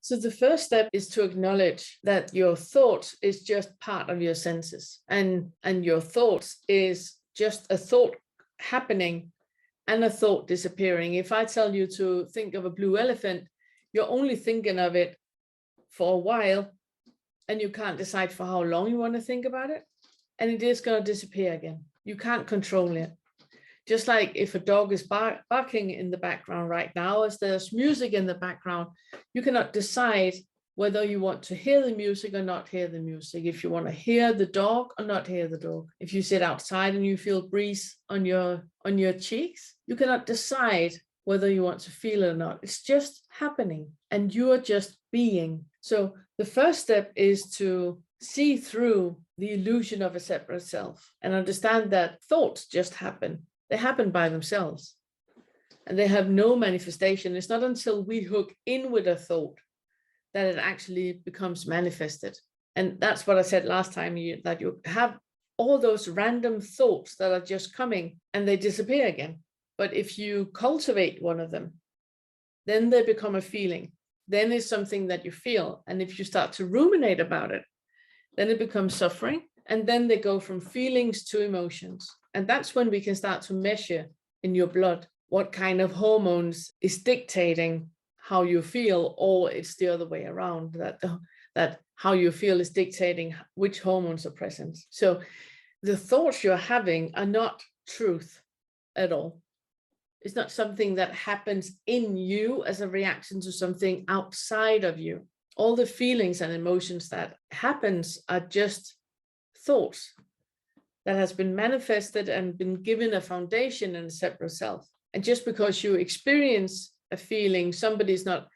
So the first step is to acknowledge that your thought is just part of your senses, and your thoughts is just a thought happening and a thought disappearing. If I tell you to think of a blue elephant, you're only thinking of it for a while, and you can't decide for how long you want to think about it, and it is going to disappear again. You can't control it. Just like if a dog is barking in the background right now, as there's music in the background, you cannot decide whether you want to hear the music or not hear the music, if you want to hear the dog or not hear the dog. If you sit outside and you feel breeze on your cheeks, you cannot decide whether you want to feel it or not. It's just happening, and you are just being. So the first step is to see through the illusion of a separate self and understand that thoughts just happen. They happen by themselves, and they have no manifestation. It's not until we hook in with a thought that it actually becomes manifested. And that's what I said last time, that you have all those random thoughts that are just coming and they disappear again. But if you cultivate one of them, then they become a feeling. Then it's something that you feel. And if you start to ruminate about it, then it becomes suffering. And then they go from feelings to emotions. And that's when we can start to measure in your blood what kind of hormones is dictating how you feel, or it's the other way around, that how you feel is dictating which hormones are present. So the thoughts you're having are not truth at all. It's not something that happens in you as a reaction to something outside of you. All the feelings and emotions that happens are just thoughts that has been manifested and been given a foundation and a separate self. And just because you experience a feeling, somebody's not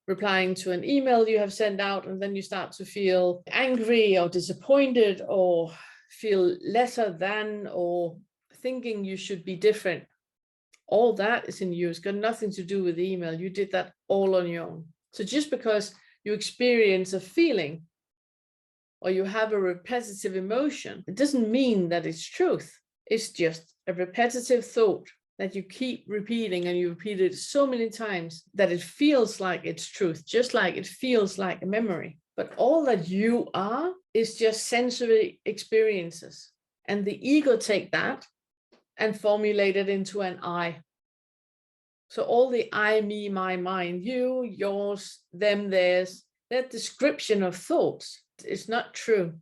replying to an email you have sent out, and then you start to feel angry or disappointed or feel lesser than, or thinking you should be different. All that is in you. It's got nothing to do with the email. You did that all on your own. So just because you experience a feeling or you have a repetitive emotion, it doesn't mean that it's truth. It's just a repetitive thought that you keep repeating, and you repeat it so many times that it feels like it's truth, just like it feels like a memory. But all that you are is just sensory experiences. And the ego take that and formulate it into an I. So all the I, me, my, mine, you, yours, them, theirs, that description of thoughts is not true.